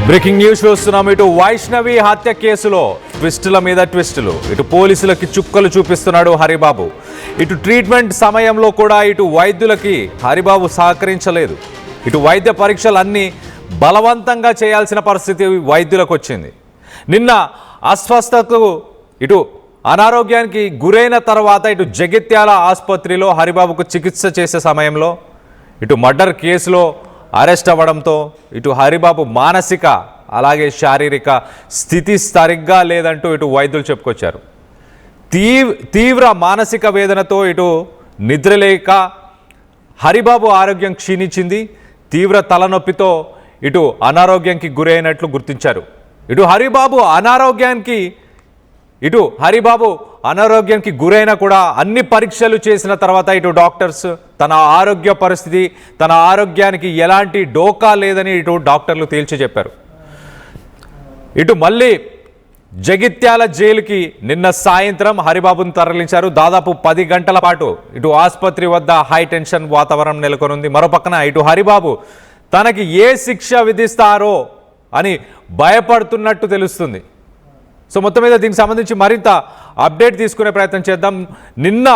Breaking news చూస్తున్నాం. ఇటు వైష్ణవి హత్య కేసులో ట్విస్టుల మీద ట్విస్టులు. ఇటు పోలీసులకి చుక్కలు చూపిస్తున్నాడు హరిబాబు. ఇటు ట్రీట్మెంట్ సమయంలో కూడా ఇటు వైద్యులకి హరిబాబు సహకరించలేదు. ఇటు వైద్య పరీక్షలు అన్నీ బలవంతంగా చేయాల్సిన పరిస్థితి వైద్యులకు వచ్చింది. నిన్న అస్వస్థతకు ఇటు అనారోగ్యానికి గురైన తర్వాత ఇటు జగిత్యాల ఆసుపత్రిలో హరిబాబుకు చికిత్స చేసే సమయంలో ఇటు మర్డర్ కేసులో అరెస్ట్ అవ్వడంతో ఇటు హరిబాబు మానసిక అలాగే శారీరక స్థితి సరిగ్గా లేదంటూ ఇటు వైద్యులు చెప్పుకొచ్చారు. తీవ్ర మానసిక వేదనతో ఇటు నిద్రలేక హరిబాబు ఆరోగ్యం క్షీణించింది. తీవ్ర తలనొప్పితో ఇటు అనారోగ్యానికి గురైనట్లు గుర్తించారు. ఇటు హరిబాబు అనారోగ్యానికి గురైన కూడా అన్ని పరీక్షలు చేసిన తర్వాత ఇటు డాక్టర్స్ తన ఆరోగ్య పరిస్థితి, తన ఆరోగ్యానికి ఎలాంటి డోకా లేదని ఇటు డాక్టర్లు తేల్చి చెప్పారు. ఇటు మళ్ళీ జగిత్యాల జైలుకి నిన్న సాయంత్రం హరిబాబును తరలించారు. దాదాపు 10 గంటల పాటు ఇటు ఆసుపత్రి వద్ద హై టెన్షన్ వాతావరణం నెలకొనుంది. మరోపక్కన ఇటు హరిబాబు తనకి ఏ శిక్ష విధిస్తారో అని భయపడుతున్నట్టు తెలుస్తుంది. సో మొత్తం మీద దీనికి సంబంధించి మరింత అప్డేట్ తీసుకునే ప్రయత్నం చేద్దాం. నిన్న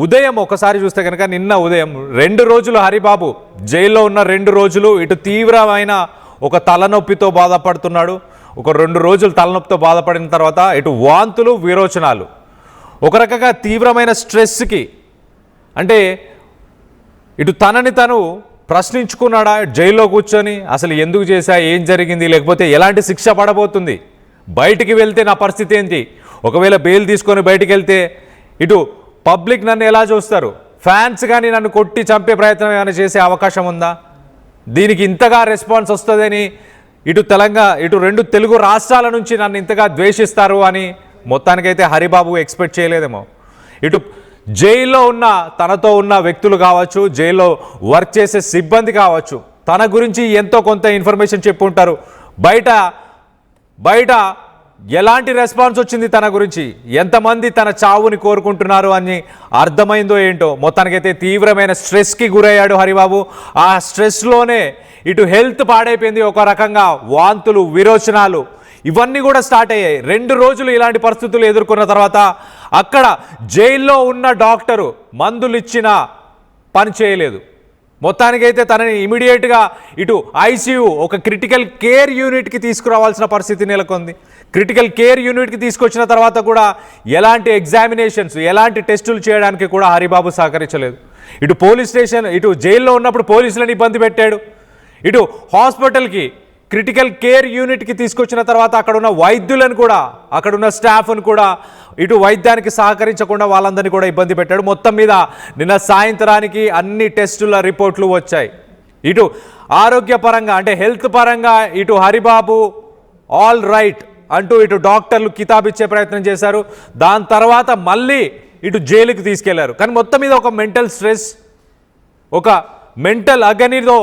ఉదయం ఒకసారి చూస్తే కనుక నిన్న ఉదయం 2 రోజులు హరిబాబు జైల్లో ఉన్న 2 రోజులు ఇటు తీవ్రమైన ఒక తలనొప్పితో బాధపడుతున్నాడు. ఒక 2 రోజులు తలనొప్పితో బాధపడిన తర్వాత ఇటు వాంతులు విరోచనాలు, ఒక రకంగా తీవ్రమైన స్ట్రెస్కి, అంటే ఇటు తనని తను ప్రశ్నించుకున్నాడా జైల్లో కూర్చొని, అసలు ఎందుకు చేశా, ఏం జరిగింది, లేకపోతే ఎలాంటి శిక్ష పడబోతుంది, బయటికి వెళ్తే నా పరిస్థితి ఏంటి, ఒకవేళ బెయిల్ తీసుకొని బయటికి వెళ్తే ఇటు పబ్లిక్ నన్ను ఎలా చూస్తారు, ఫ్యాన్స్ కానీ నన్ను కొట్టి చంపే ప్రయత్నం ఏమైనా చేసే అవకాశం ఉందా, దీనికి ఇంతగా రెస్పాన్స్ వస్తుందని ఇటు ఇటు 2 తెలుగు రాష్ట్రాల నుంచి నన్ను ఇంతగా ద్వేషిస్తారు అని మొత్తానికైతే హరిబాబు ఎక్స్పెక్ట్ చేయలేదేమో. ఇటు జైల్లో ఉన్న తనతో ఉన్న వ్యక్తులు కావచ్చు, జైల్లో వర్క్ చేసే సిబ్బంది కావచ్చు, తన గురించి ఎంతో కొంత ఇన్ఫర్మేషన్ చెప్పుంటారు. బయట ఎలాంటి రెస్పాన్స్ వచ్చింది, తన గురించి ఎంతమంది తన చావుని కోరుకుంటున్నారు అని అర్థమైందో ఏంటో. మొత్తానికైతే తీవ్రమైన స్ట్రెస్కి గురయ్యాడు హరిబాబు. ఆ స్ట్రెస్లోనే ఇటు హెల్త్ పాడైపోయింది. ఒక రకంగా వాంతులు, విరోచనాలు ఇవన్నీ కూడా స్టార్ట్ అయ్యాయి. 2 రోజులు ఇలాంటి పరిస్థితులు ఎదుర్కొన్న తర్వాత అక్కడ జైల్లో ఉన్న డాక్టరు మందులు ఇచ్చినా పని చేయలేదు. మొత్తానికైతే తనని ఇమీడియట్గా ఇటు ఐసీయూ, ఒక క్రిటికల్ కేర్ యూనిట్కి తీసుకురావాల్సిన పరిస్థితి నెలకొంది. క్రిటికల్ కేర్ యూనిట్కి తీసుకొచ్చిన తర్వాత కూడా ఎలాంటి ఎగ్జామినేషన్స్, ఎలాంటి టెస్టులు చేయడానికి కూడా హరిబాబు సహకరించలేదు. ఇటు పోలీస్ స్టేషన్, ఇటు జైల్లో ఉన్నప్పుడు పోలీసులను ఇబ్బంది పెట్టాడు. ఇటు హాస్పిటల్కి క్రిటికల్ కేర్ యూనిట్కి తీసుకొచ్చిన తర్వాత అక్కడున్న వైద్యులను కూడా, అక్కడున్న స్టాఫ్ను కూడా ఇటు వైద్యానికి సహకరించకుండా వాళ్ళందరినీ కూడా ఇబ్బంది పెట్టాడు. మొత్తం మీద నిన్న సాయంత్రానికి అన్ని టెస్టుల రిపోర్ట్లు వచ్చాయి. ఇటు ఆరోగ్యపరంగా, అంటే హెల్త్ పరంగా ఇటు హరిబాబు ఆల్ రైట్ అంటూ ఇటు డాక్టర్లు కితాబిచ్చే ప్రయత్నం చేశారు. దాని తర్వాత మళ్ళీ ఇటు జైలుకి తీసుకెళ్లారు. కానీ మొత్తం మీద ఒక మెంటల్ స్ట్రెస్, ఒక మెంటల్ అగనితో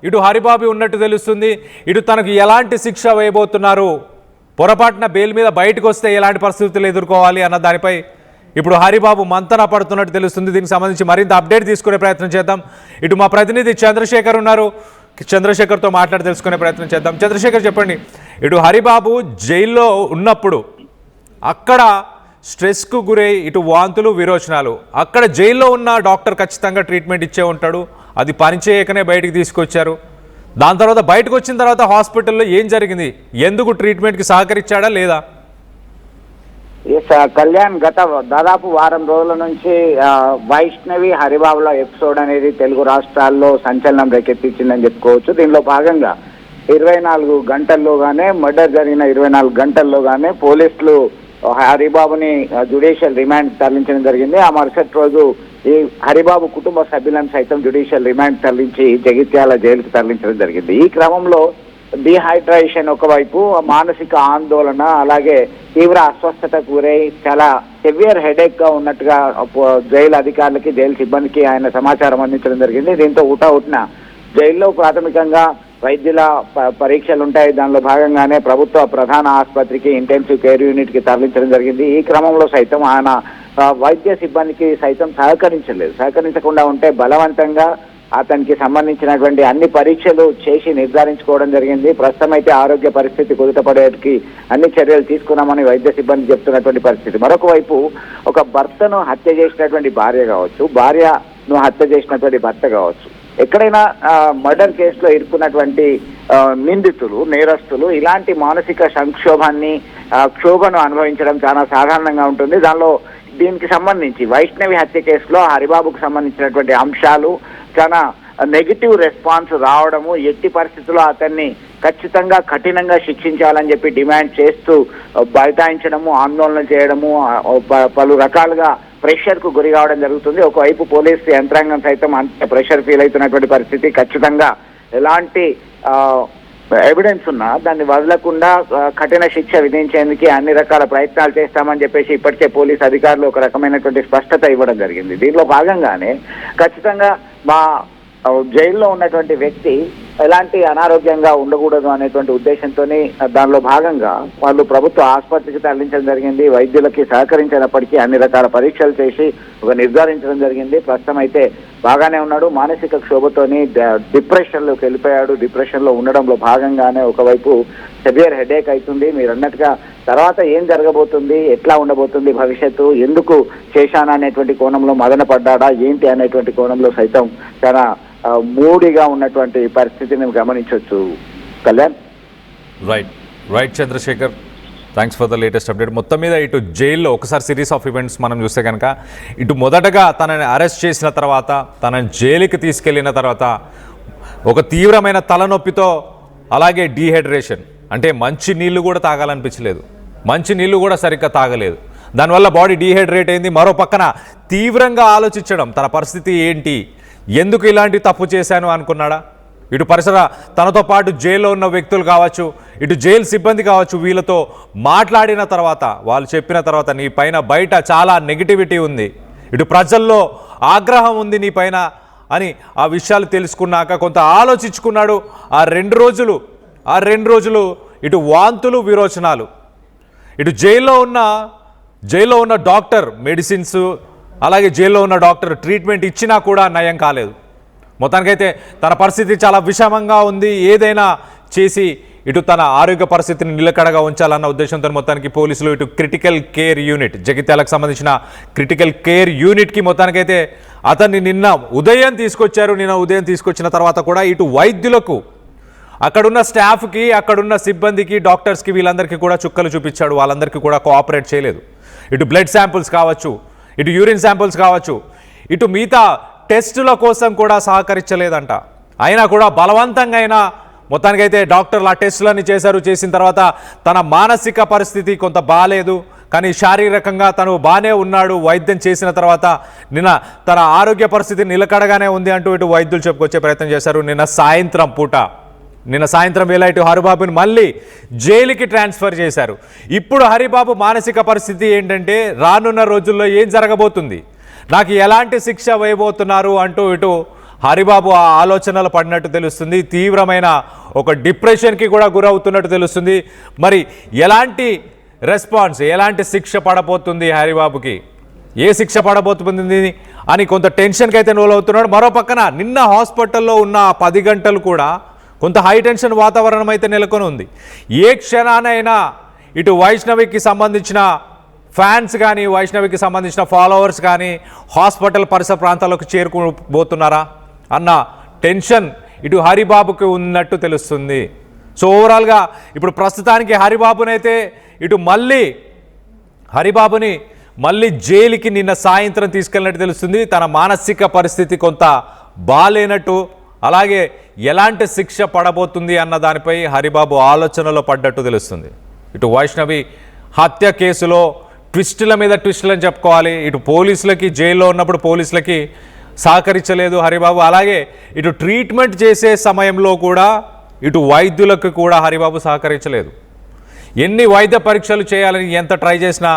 ఇటు హరిబాబు ఉన్నట్టు తెలుస్తుంది. ఇటు తనకు ఎలాంటి శిక్ష వేయబోతున్నారు, పొరపాటున బెయిల్ మీద బయటకు వస్తే ఎలాంటి పరిస్థితులు ఎదుర్కోవాలి అన్న దానిపై ఇప్పుడు హరిబాబు మంతన పడుతున్నట్టు తెలుస్తుంది. దీనికి సంబంధించి మరింత అప్డేట్ తీసుకునే ప్రయత్నం చేద్దాం. ఇటు మా ప్రతినిధి చంద్రశేఖర్ ఉన్నారు, చంద్రశేఖర్తో మాట్లాడి తెలుసుకునే ప్రయత్నం చేద్దాం. చంద్రశేఖర్ చెప్పండి, ఇటు హరిబాబు జైల్లో ఉన్నప్పుడు అక్కడ స్ట్రెస్కు గురై ఇటు వాంతులు, విరోచనాలు, అక్కడ జైల్లో ఉన్న డాక్టర్ ఖచ్చితంగా ట్రీట్మెంట్ ఇచ్చే ఉంటాడు. అది పనిచేయకనే బయటికి తీసుకొచ్చారు. దాని తర్వాత బయటకు వచ్చిన తర్వాత హాస్పిటల్లో ఏం జరిగింది, ఎందుకు ట్రీట్మెంట్కి సహకరించాడా లేదా? కళ్యాణ్, గత దాదాపు వారం రోజుల నుంచి వైష్ణవి హరిబాబుల ఎపిసోడ్ అనేది తెలుగు రాష్ట్రాల్లో సంచలనం రేకెత్తించిందని చెప్పుకోవచ్చు. దీనిలో భాగంగా 24 గంటల్లోగానే, మర్డర్ జరిగిన 24 గంటల్లోగానే పోలీసులు హరిబాబుని జ్యుడిషియల్ రిమాండ్ తరలించడం జరిగింది. ఆ మరుసటి రోజు ఈ హరిబాబు కుటుంబ సభ్యులను సైతం జ్యుడిషియల్ రిమాండ్ తరలించి జగిత్యాల జైలుకు తరలించడం జరిగింది. ఈ క్రమంలో డిహైడ్రేషన్ ఒకవైపు, మానసిక ఆందోళన, అలాగే తీవ్ర అస్వస్థతకు గురై చాలా సివియర్ హెడేక్ గా ఉన్నట్టుగా జైలు అధికారులకి, జైలు సిబ్బందికి ఆయన సమాచారం అందించడం జరిగింది. దీంతో ఉటన జైల్లో ప్రాథమికంగా వైద్యుల పరీక్షలు ఉంటాయి. దానిలో భాగంగానే ప్రభుత్వ ప్రధాన ఆసుపత్రికి, ఇంటెన్సివ్ కేర్ యూనిట్కి తరలించడం జరిగింది. ఈ క్రమంలో సైతం ఆయన వైద్య సిబ్బందికి సైతం సహకరించకుండా ఉంటే బలవంతంగా అతనికి సంబంధించినటువంటి అన్ని పరీక్షలు చేసి నిర్ధారించుకోవడం జరిగింది. ప్రస్తుతం అయితే ఆరోగ్య పరిస్థితి కుదుటపడేకి అన్ని చర్యలు తీసుకున్నామని వైద్య సిబ్బంది చెప్తున్నటువంటి పరిస్థితి. మరొక వైపు ఒక భర్తను హత్య చేసినటువంటి భార్య కావచ్చు, భార్యను హత్య చేసినటువంటి భర్త కావచ్చు, ఎక్కడైనా మర్డర్ కేసులో ఇరుక్కున్నటువంటి నిందితులు, నేరస్తులు ఇలాంటి మానసిక క్షోభను అనుభవించడం చాలా సాధారణంగా ఉంటుంది. దీనికి సంబంధించి వైష్ణవి హత్య కేసులో హరిబాబుకు సంబంధించినటువంటి అంశాలు చాలా నెగిటివ్ రెస్పాన్స్ రావడము, ఎట్టి పరిస్థితుల్లో అతన్ని ఖచ్చితంగా కఠినంగా శిక్షించాలని చెప్పి డిమాండ్ చేస్తూ బైఠాయించడము, ఆందోళన చేయడము, పలు రకాలుగా ప్రెషర్ కు గురి కావడం జరుగుతుంది. ఒకవైపు పోలీసు యంత్రాంగం సైతం అంత ప్రెషర్ ఫీల్ అవుతున్నటువంటి పరిస్థితి. ఖచ్చితంగా ఎలాంటి ఎవిడెన్స్ ఉన్నా దాన్ని వదలకుండా కఠిన శిక్ష విధించేందుకు అన్ని రకాల ప్రయత్నాలు చేస్తామని చెప్పేసి ఇప్పటికే పోలీసు అధికారులు ఒక రకమైనటువంటి స్పష్టత ఇవ్వడం జరిగింది. దీనిలో భాగంగానే ఖచ్చితంగా మా జైల్లో ఉన్నటువంటి వ్యక్తి ఎలాంటి అనారోగ్యంగా ఉండకూడదు అనేటువంటి ఉద్దేశంతో దానిలో భాగంగా వాళ్ళు ప్రభుత్వ ఆసుపత్రికి తరలించడం జరిగింది. వైద్యులకి సహకరించినప్పటికీ అన్ని రకాల పరీక్షలు చేసి నిర్ధారించడం జరిగింది. ప్రస్తుతం అయితే బాగానే ఉన్నాడు. మానసిక క్షోభతోని డిప్రెషన్లోకి వెళ్ళిపోయాడు. డిప్రెషన్లో ఉండడంలో భాగంగానే ఒకవైపు సివియర్ హెడేక్ అవుతుంది. మీరు అన్నట్టుగా తర్వాత ఏం జరగబోతుంది, ఎట్లా ఉండబోతుంది భవిష్యత్తు, ఎందుకు చేశానా అనేటువంటి కోణంలో మదన పడ్డాడా ఏంటి అనేటువంటి కోణంలో సైతం చాలా మూడిగా ఉన్నటువంటి పరిస్థితిని గమనించవచ్చు. Kalyan. Right Chandrashekar, thanks for the latest update. మొత్తం మీద ఇటు జైల్లో ఒకసారి సిరీస్ ఆఫ్ ఈవెంట్స్ మనం చూస్తే కనుక ఇటు మొదటగా తనని అరెస్ట్ చేసిన తర్వాత, తనని జైలుకి తీసుకెళ్లిన తర్వాత ఒక తీవ్రమైన తలనొప్పితో, అలాగే డీహైడ్రేషన్ అంటే మంచి నీళ్లు కూడా తాగాలనిపించలేదు, మంచి నీళ్లు కూడా సరిగ్గా తాగలేదు, దానివల్ల బాడీ డీహైడ్రేట్ అయింది. మరో పక్కన తీవ్రంగా ఆలోచించడం, తన పరిస్థితి ఏంటి, ఎందుకు ఇలాంటి తప్పు చేశాను అనుకున్నాడా. ఇటు పరిసర తనతో పాటు జైల్లో ఉన్న వ్యక్తులు కావచ్చు, ఇటు జైలు సిబ్బంది కావచ్చు, వీళ్ళతో మాట్లాడిన తర్వాత, వాళ్ళు చెప్పిన తర్వాత నీ పైన బయట చాలా నెగిటివిటీ ఉంది, ఇటు ప్రజల్లో ఆగ్రహం ఉంది నీ పైన అని ఆ విషయాలు తెలుసుకున్నాక కొంత ఆలోచించుకున్నాడు. ఆ రెండు రోజులు ఇటు వాంతులు, విరోచనాలు, ఇటు జైల్లో ఉన్న డాక్టర్ మెడిసిన్స్, అలాగే జైల్లో ఉన్న డాక్టర్ ట్రీట్మెంట్ ఇచ్చినా కూడా నయం కాలేదు. మొత్తానికైతే తన పరిస్థితి చాలా విషమంగా ఉంది. ఏదైనా చేసి ఇటు తన ఆరోగ్య పరిస్థితిని నిలకడగా ఉంచాలన్న ఉద్దేశంతో మొత్తానికి పోలీసులు ఇటు క్రిటికల్ కేర్ యూనిట్, జగిత్యాలకు సంబంధించిన క్రిటికల్ కేర్ యూనిట్కి మొత్తానికైతే అతన్ని నిన్న ఉదయం తీసుకొచ్చారు. నిన్న ఉదయం తీసుకొచ్చిన తర్వాత కూడా ఇటు వైద్యులకు, అక్కడున్న స్టాఫ్కి, అక్కడున్న సిబ్బందికి, డాక్టర్స్కి, వీళ్ళందరికీ కూడా చుక్కలు చూపించాడు. వాళ్ళందరికీ కూడా కోఆపరేట్ చేయలేదు. ఇటు బ్లడ్ శాంపుల్స్ కావచ్చు, ఇటు యూరిన్ శాంపుల్స్ కావచ్చు, ఇటు మిగతా టెస్టుల కోసం కూడా సహకరించలేదంట. అయినా కూడా బలవంతంగా అయినా మొత్తానికైతే డాక్టర్లు ఆ టెస్టులన్నీ చేశారు. చేసిన తర్వాత తన మానసిక పరిస్థితి కొంత బాగాలేదు, కానీ శారీరకంగా తను బాగానే ఉన్నాడు. వైద్యం చేసిన తర్వాత నిన్న తన ఆరోగ్య పరిస్థితి నిలకడగానే ఉంది అంటూ ఇటు వైద్యులు చెప్పుకొచ్చే ప్రయత్నం చేశారు. నిన్న సాయంత్రం వేళ ఇటు హరిబాబుని మళ్ళీ జైలుకి ట్రాన్స్ఫర్ చేశారు. ఇప్పుడు హరిబాబు మానసిక పరిస్థితి ఏంటంటే, రానున్న రోజుల్లో ఏం జరగబోతుంది, నాకు ఎలాంటి శిక్ష వేయబోతున్నారు అంటూ ఇటు హరిబాబు ఆ ఆలోచనలు పడినట్టు తెలుస్తుంది. తీవ్రమైన ఒక డిప్రెషన్కి కూడా గురవుతున్నట్టు తెలుస్తుంది. మరి ఎలాంటి రెస్పాన్స్, ఎలాంటి శిక్ష పడబోతుంది హరిబాబుకి, ఏ శిక్ష పడబోతుంది అని కొంత టెన్షన్కి అయితే లోనవుతున్నాడు. మరో పక్కన నిన్న హాస్పిటల్లో ఉన్న 10 గంటలు కూడా కొంత హై టెన్షన్ వాతావరణం అయితే నెలకొని ఉంది. ఏ క్షణానైనా ఇటు వైష్ణవికి సంబంధించిన ఫ్యాన్స్ కానీ, వైష్ణవికి సంబంధించిన ఫాలోవర్స్ కానీ హాస్పిటల్ పరిసర ప్రాంతాలకు చేరుకోబోతున్నారా అన్న టెన్షన్ ఇటు హరిబాబుకి ఉన్నట్టు తెలుస్తుంది. సో ఓవరాల్గా ఇప్పుడు ప్రస్తుతానికి హరిబాబుని మళ్ళీ జైలుకి నిన్న సాయంత్రం తీసుకెళ్ళినట్టు తెలుస్తుంది. తన మానసిక పరిస్థితి కొంత బాలేనట్టు, అలాగే ఎలాంటి శిక్ష పడబోతుంది అన్న దానిపై హరిబాబు ఆలోచనలో పడ్డట్టు తెలుస్తుంది. ఇటు వైష్ణవి హత్య కేసులో ట్విస్టుల మీద ట్విస్టులు అని చెప్పుకోవాలి. ఇటు పోలీసులకి, జైల్లో ఉన్నప్పుడు పోలీసులకి సహకరించలేదు హరిబాబు, అలాగే ఇటు ట్రీట్మెంట్ చేసే సమయంలో కూడా ఇటు వైద్యులకు కూడా హరిబాబు సహకరించలేదు. ఎన్ని వైద్య పరీక్షలు చేయాలని ఎంత ట్రై చేసినా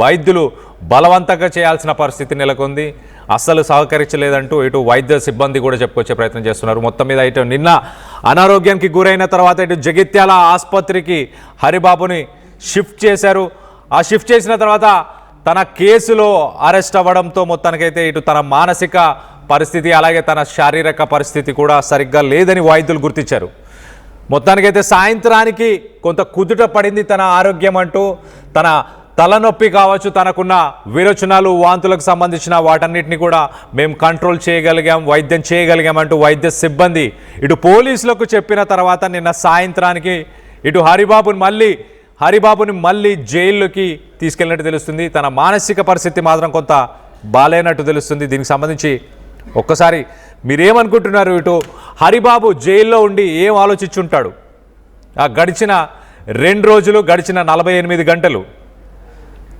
వైద్యులు బలవంతంగా చేయాల్సిన పరిస్థితి నెలకొంది. అస్సలు సహకరించలేదంటూ ఇటు వైద్య సిబ్బంది కూడా చెప్పుకొచ్చే ప్రయత్నం చేస్తున్నారు. మొత్తం మీద ఇటు నిన్న అనారోగ్యానికి గురైన తర్వాత ఇటు జగిత్యాల ఆసుపత్రికి హరిబాబుని షిఫ్ట్ చేశారు. ఆ షిఫ్ట్ చేసిన తర్వాత తన కేసులో అరెస్ట్ అవ్వడంతో మొత్తానికైతే ఇటు తన మానసిక పరిస్థితి అలాగే తన శారీరక పరిస్థితి కూడా సరిగ్గా లేదని వైద్యులు గుర్తించారు. మొత్తానికైతే సాయంత్రానికి కొంత కుదుట పడింది తన ఆరోగ్యం అంటూ. తన తలనొప్పి కావచ్చు, తనకున్న విరోచనాలు, వాంతులకు సంబంధించిన వాటన్నిటిని కూడా మేము కంట్రోల్ చేయగలిగాం, వైద్యం చేయగలిగామంటూ వైద్య సిబ్బంది ఇటు పోలీసులకు చెప్పిన తర్వాత నిన్న సాయంత్రానికి ఇటు హరిబాబుని మళ్ళీ జైల్లోకి తీసుకెళ్ళినట్టు తెలుస్తుంది. తన మానసిక పరిస్థితి మాత్రం కొంత బాలేనట్టు తెలుస్తుంది. దీనికి సంబంధించి ఒక్కసారి మీరేమనుకుంటున్నారు? ఇటు హరిబాబు జైల్లో ఉండి ఏం ఆలోచించుంటాడు? ఆ గడిచిన 2 రోజులు, గడిచిన 48 గంటలు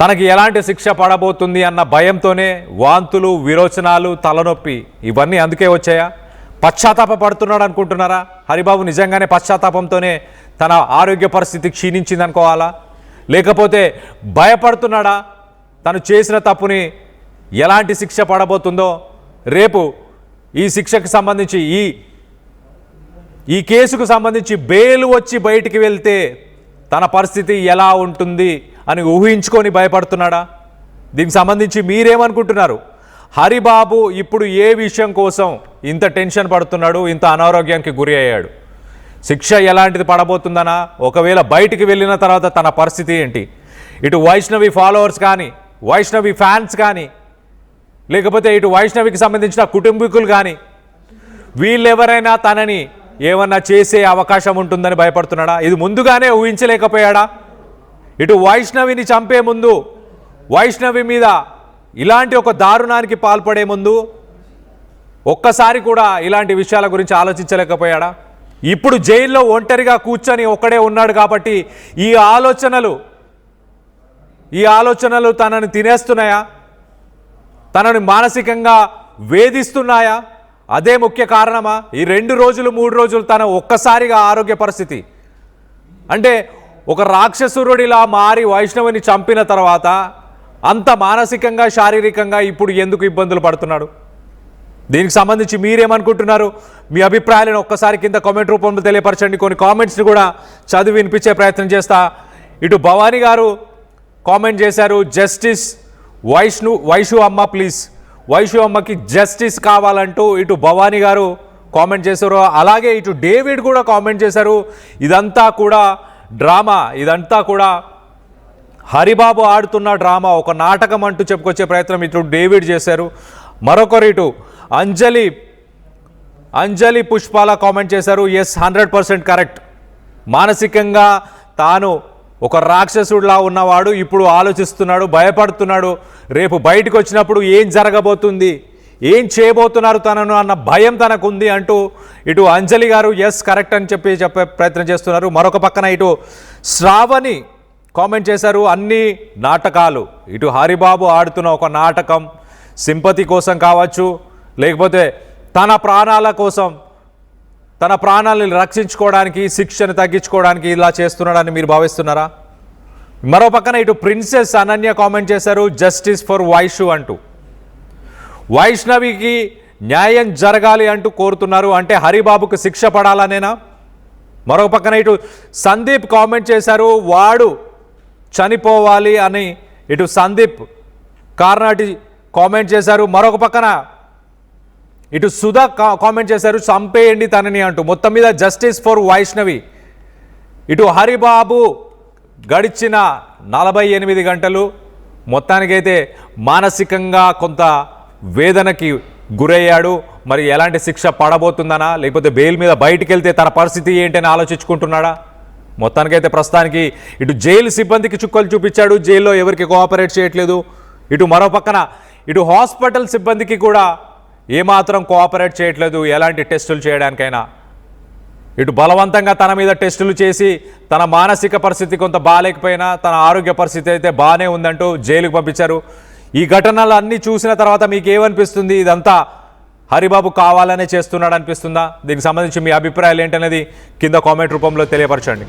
తనకి ఎలాంటి శిక్ష పడబోతుంది అన్న భయంతోనే వాంతులు, విరోచనాలు, తలనొప్పి ఇవన్నీ అందుకే వచ్చాయా? పశ్చాత్తాప పడుతున్నాడు అనుకుంటున్నారా? హరిబాబు నిజంగానే పశ్చాత్తాపంతోనే తన ఆరోగ్య పరిస్థితి క్షీణించింది అనుకోవాలా? లేకపోతే భయపడుతున్నాడా? తను చేసిన తప్పుని ఎలాంటి శిక్ష పడబోతుందో, రేపు ఈ శిక్షకు సంబంధించి ఈ కేసుకు సంబంధించి బెయిల్ వచ్చి బయటికి వెళ్తే తన పరిస్థితి ఎలా ఉంటుంది అని ఊహించుకొని భయపడుతున్నాడా? దీనికి సంబంధించి మీరేమనుకుంటున్నారు? హరిబాబు ఇప్పుడు ఏ విషయం కోసం ఇంత టెన్షన్ పడుతున్నాడు, ఇంత అనారోగ్యానికి గురి అయ్యాడు? శిక్ష ఎలాంటిది పడబోతుందనా? ఒకవేళ బయటికి వెళ్ళిన తర్వాత తన పరిస్థితి ఏంటి? ఇటు వైష్ణవి ఫాలోవర్స్ కానీ, వైష్ణవి ఫ్యాన్స్ కానీ, లేకపోతే ఇటు వైష్ణవికి సంబంధించిన కుటుంబీకులు కానీ, వీళ్ళెవరైనా తనని ఏమన్నా చేసే అవకాశం ఉంటుందని భయపడుతున్నాడా? ఇది ముందుగానే ఊహించలేకపోయాడా? ఇటు వైష్ణవిని చంపే ముందు, వైష్ణవి మీద ఇలాంటి ఒక దారుణానికి పాల్పడే ముందు ఒక్కసారి కూడా ఇలాంటి విషయాల గురించి ఆలోచించలేకపోయాడా? ఇప్పుడు జైల్లో ఒంటరిగా కూర్చొని ఒక్కడే ఉన్నాడు కాబట్టి ఈ ఆలోచనలు తనని తినేస్తున్నాయా? తనని మానసికంగా వేధిస్తున్నాయా? అదే ముఖ్య కారణమా? ఈ 2 రోజులు 3 రోజులు తన ఒక్కసారిగా ఆరోగ్య పరిస్థితి అంటే ఒక రాక్షసురుడిలా మారి వైష్ణవిని చంపిన తర్వాత అంత మానసికంగా, శారీరకంగా ఇప్పుడు ఎందుకు ఇబ్బందులు పడుతున్నాడు? దీనికి సంబంధించి మీరేమనుకుంటున్నారు? మీ అభిప్రాయాలను ఒక్కసారి కింద కామెంట్ రూపంలో తెలియపరచండి. కొన్ని కామెంట్స్ని కూడా చదివి వినిపించే ప్రయత్నం చేస్తా. ఇటు భవానీ గారు కామెంట్ చేశారు, జస్టిస్ వైషు అమ్మ ప్లీజ్, వైషు అమ్మకి జస్టిస్ కావాలంటూ ఇటు భవానీ గారు కామెంట్ చేశారు. అలాగే ఇటు డేవిడ్ కూడా కామెంట్ చేశారు, ఇదంతా కూడా డ్రామా, ఇదంతా కూడా హరిబాబు ఆడుతున్న డ్రామా, ఒక నాటకం అంటూ చెప్పుకొచ్చే ప్రయత్నం ఇటు డేవిడ్ చేశారు. మరొకరు ఇటు అంజలి పుష్పాల కామెంట్ చేశారు, ఎస్ 100% కరెక్ట్. మానసికంగా తాను ఒక రాక్షసుడిలా ఉన్నవాడు ఇప్పుడు ఆలోచిస్తున్నాడు, భయపడుతున్నాడు. రేపు బయటకు వచ్చినప్పుడు ఏం జరగబోతుంది, ఏం చేయబోతున్నారు తనను అన్న భయం తనకుంది అంటూ ఇటు అంజలి గారు ఎస్ కరెక్ట్ అని చెప్పే ప్రయత్నం చేస్తున్నారు. మరొక పక్కన ఇటు శ్రావణి కామెంట్ చేశారు, అన్ని నాటకాలు, ఇటు హరిబాబు ఆడుతున్న ఒక నాటకం, సింపతి కోసం కావచ్చు, లేకపోతే తన ప్రాణాల కోసం, తన ప్రాణాలను రక్షించుకోవడానికి, శిక్షను తగ్గించుకోవడానికి ఇలా చేస్తున్నాడని మీరు భావిస్తున్నారా? మరో పక్కన ఇటు ప్రిన్సెస్ అనన్య కామెంట్ చేశారు, జస్టిస్ ఫర్ వైషు అంటూ, వైష్ణవికి న్యాయం జరగాలి అంటూ కోరుతున్నారు. అంటే హరిబాబుకు శిక్ష పడాలనేనా? మరొక పక్కన ఇటు సందీప్ కామెంట్ చేశారు, వాడు చనిపోవాలి అని ఇటు సందీప్ కార్నాటి కామెంట్ చేశారు. మరొక పక్కన ఇటు సుధా కామెంట్ చేశారు, చంపేయండి తనని అంటూ. మొత్తం మీద జస్టిస్ ఫర్ వైష్ణవి. ఇటు హరిబాబు గడిచిన 48 గంటలు మొత్తానికైతే మానసికంగా కొంత వేదనకి గురయ్యాడు. మరి ఎలాంటి శిక్ష పడబోతుందనా, లేకపోతే బెయిల్ మీద బయటికి వెళ్తే తన పరిస్థితి ఏంటని ఆలోచించుకుంటున్నాడా? మొత్తానికైతే ప్రస్తుతానికి ఇటు జైలు సిబ్బందికి చుక్కలు చూపించాడు, జైల్లో ఎవరికి కోఆపరేట్ చేయట్లేదు. ఇటు మరో పక్కన ఇటు హాస్పిటల్ సిబ్బందికి కూడా ఏమాత్రం కోఆపరేట్ చేయట్లేదు ఎలాంటి టెస్టులు చేయడానికైనా. ఇటు బలవంతంగా తన మీద టెస్టులు చేసి తన మానసిక పరిస్థితి కొంత బాగాలేకపోయినా తన ఆరోగ్య పరిస్థితి అయితే బాగానే ఉందంటూ జైలుకు పంపించారు. ఈ ఘటనలు అన్నీ చూసిన తర్వాత మీకు ఏమనిపిస్తుంది? ఇదంతా హరిబాబు కావాలనే చేస్తున్నాడు అనిపిస్తుందా? దీనికి సంబంధించి మీ అభిప్రాయాలు ఏంటనేది కింద కామెంట్ రూపంలో తెలియపరచండి.